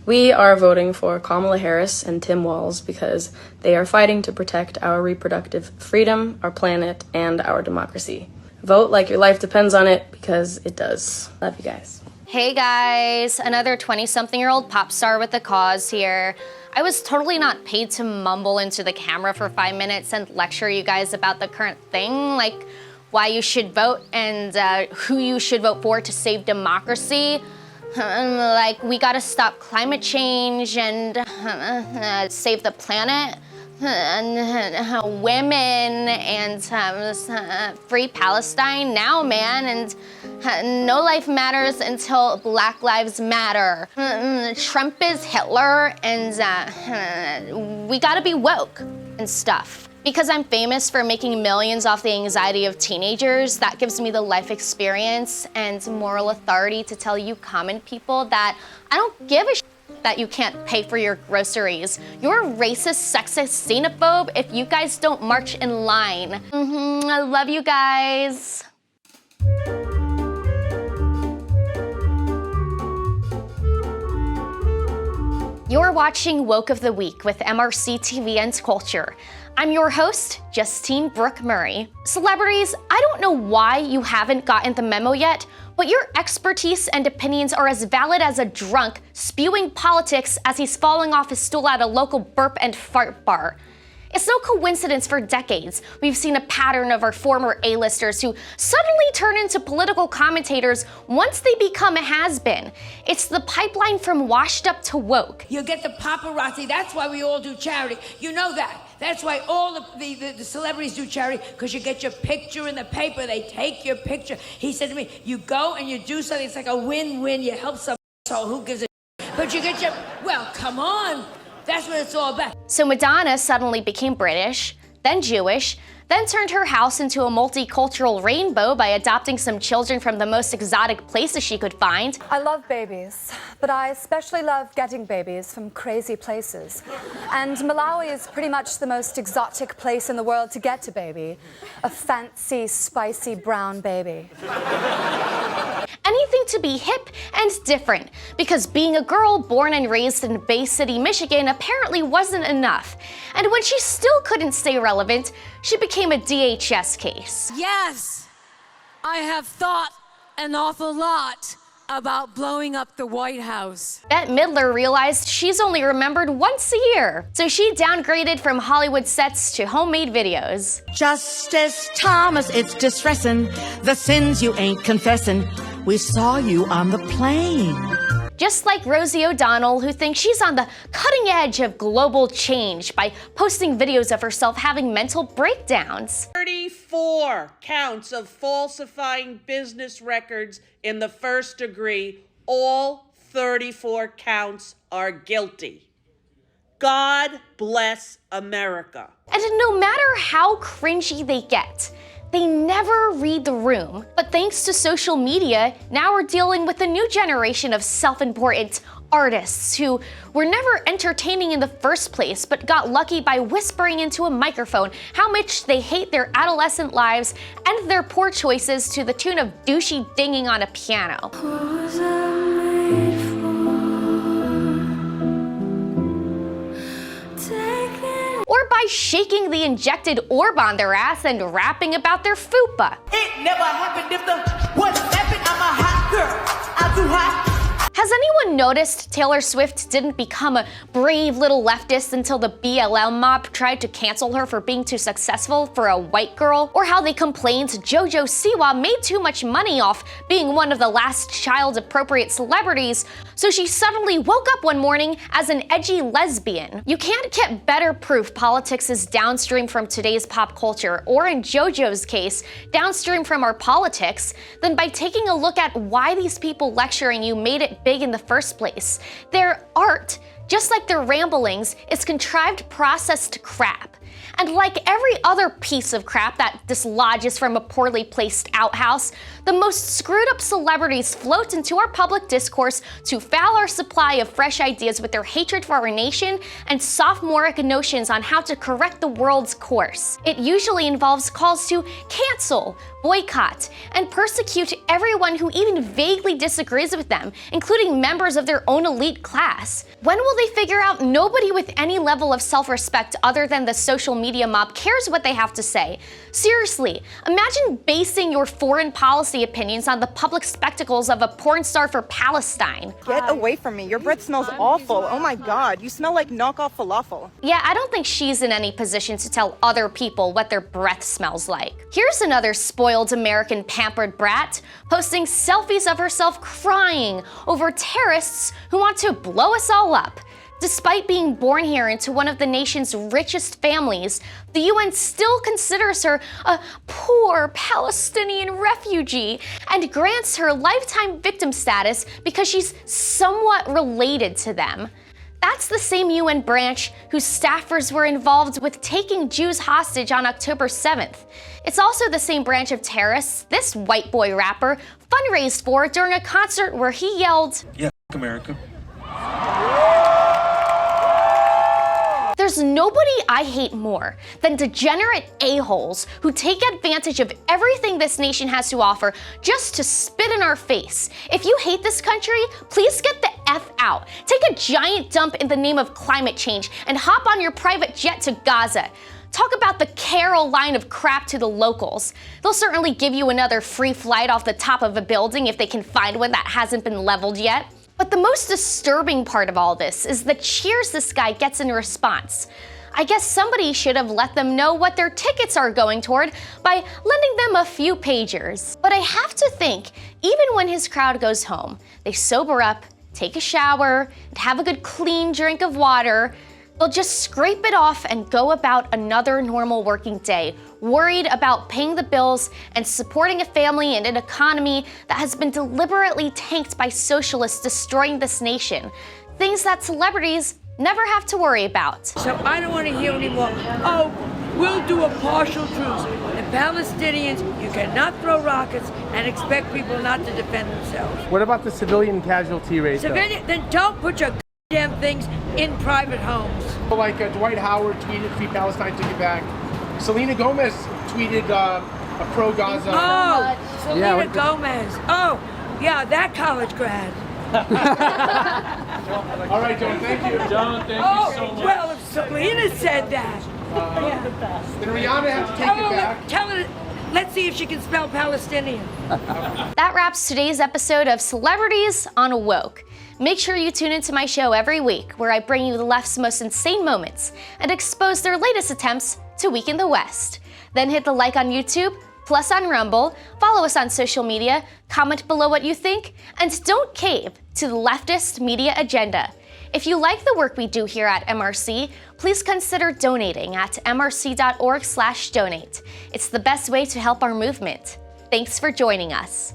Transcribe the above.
We are voting for Kamala Harris and Tim Walz because they are fighting to protect our reproductive freedom, our planet, and our democracy. Vote like your life depends on it, because it does. Love you guys. Hey guys, another 20-something-year-old pop star with a cause here. I was totally not paid to mumble into the camera for 5 minutes and lecture you guys about the current thing, like why you should vote and who you should vote for to save democracy. Like, we gotta stop climate change and save the planet. Women and free Palestine now, man, and no life matters until Black Lives Matter. Trump is Hitler, and we gotta be woke and stuff. Because I'm famous for making millions off the anxiety of teenagers, that gives me the life experience and moral authority to tell you common people that I don't give a shit that you can't pay for your groceries. You're racist, sexist, xenophobe if you guys don't march in line. I love you guys. You're watching Woke of the Week with MRC-TV and Culture. I'm your host, Justine Brooke Murray. Celebrities, I don't know why you haven't gotten the memo yet, but your expertise and opinions are as valid as a drunk spewing politics as he's falling off his stool at a local burp and fart bar. It's no coincidence for decades we've seen a pattern of our former A-listers who suddenly turn into political commentators once they become a has-been. It's the pipeline from washed up to woke. You get the paparazzi, that's why we all do charity. You know that. That's why all the celebrities do charity, because you get your picture in the paper, they take your picture. He said to me, you go and you do something, it's like a win-win, you help some asshole, who gives a but you get your, well, come on. That's what it's all about. So Madonna suddenly became British, then Jewish, then turned her house into a multicultural rainbow by adopting some children from the most exotic places she could find. I love babies, but I especially love getting babies from crazy places. And Malawi is pretty much the most exotic place in the world to get a baby. A fancy, spicy brown baby. Anything to be hip and different, because being a girl born and raised in Bay City, Michigan apparently wasn't enough. And when she still couldn't stay relevant, she became a DHS case. Yes, I have thought an awful lot about blowing up the White House. Bette Midler realized she's only remembered once a year, so she downgraded from Hollywood sets to homemade videos. Justice Thomas, it's distressing, the sins you ain't confessing. We saw you on the plane. Just like Rosie O'Donnell, who thinks she's on the cutting edge of global change by posting videos of herself having mental breakdowns. 34 counts of falsifying business records in the first degree. All 34 counts are guilty. God bless America. And no matter how cringy they get, they never read the room. But thanks to social media, now we're dealing with a new generation of self-important artists who were never entertaining in the first place, but got lucky by whispering into a microphone how much they hate their adolescent lives and their poor choices to the tune of douchey dinging on a piano. Or by shaking the injected orb on their ass and rapping about their fupa. It never happened if the what happened, I'm a hot girl, I'm too hot. Has anyone noticed Taylor Swift didn't become a brave little leftist until the BLM mob tried to cancel her for being too successful for a white girl? Or how they complained JoJo Siwa made too much money off being one of the last child-appropriate celebrities, so she suddenly woke up one morning as an edgy lesbian. You can't get better proof politics is downstream from today's pop culture, or in JoJo's case, downstream from our politics, than by taking a look at why these people lecturing you made it big in the first place. Their art, just like their ramblings, is contrived, processed crap. And like every other piece of crap that dislodges from a poorly placed outhouse, the most screwed up celebrities float into our public discourse to foul our supply of fresh ideas with their hatred for our nation and sophomoric notions on how to correct the world's course. It usually involves calls to cancel, boycott, and persecute everyone who even vaguely disagrees with them, including members of their own elite class. When will they figure out nobody with any level of self-respect other than the social media mob cares what they have to say? Seriously, imagine basing your foreign policy opinions on the public spectacles of a porn star for Palestine. Get away from me. Your breath smells awful. Oh my God, you smell like knockoff falafel. Yeah, I don't think she's in any position to tell other people what their breath smells like. Here's another spoiled American pampered brat posting selfies of herself crying over terrorists who want to blow us all up. Despite being born here into one of the nation's richest families, the UN still considers her a poor Palestinian refugee and grants her lifetime victim status because she's somewhat related to them. That's the same UN branch whose staffers were involved with taking Jews hostage on October 7th. It's also the same branch of terrorists this white boy rapper fundraised for during a concert where he yelled, "Yeah, America." There's nobody I hate more than degenerate a-holes who take advantage of everything this nation has to offer just to spit in our face. If you hate this country, please get the F out. Take a giant dump in the name of climate change and hop on your private jet to Gaza. Talk about the Carol line of crap to the locals. They'll certainly give you another free flight off the top of a building if they can find one that hasn't been leveled yet. But the most disturbing part of all this is the cheers this guy gets in response. I guess somebody should have let them know what their tickets are going toward by lending them a few pagers. But I have to think, even when his crowd goes home, they sober up, take a shower, and have a good clean drink of water, they'll just scrape it off and go about another normal working day, worried about paying the bills and supporting a family and an economy that has been deliberately tanked by socialists destroying this nation. Things that celebrities never have to worry about. So I don't want to hear anymore, oh, we'll do a partial truce. The Palestinians, you cannot throw rockets and expect people not to defend themselves. What about the civilian casualty rate? Then don't put your damn things in private homes. Like Dwight Howard tweeted, "Free Palestine, take it back." Selena Gomez tweeted a pro-Gaza. Oh, Selena Gomez. Oh, yeah, that college grad. All right, John, thank you. John, thank you so much. Well, if Selena said that. Then Rihanna had to take it back. Tell her, let's see if she can spell Palestinian. That wraps today's episode of Celebrities on Woke. Make sure you tune into my show every week, where I bring you the left's most insane moments and expose their latest attempts to weaken the West. Then hit the like on YouTube, plus on Rumble, follow us on social media, comment below what you think, and don't cave to the leftist media agenda. If you like the work we do here at MRC, please consider donating at mrc.org/donate. It's the best way to help our movement. Thanks for joining us.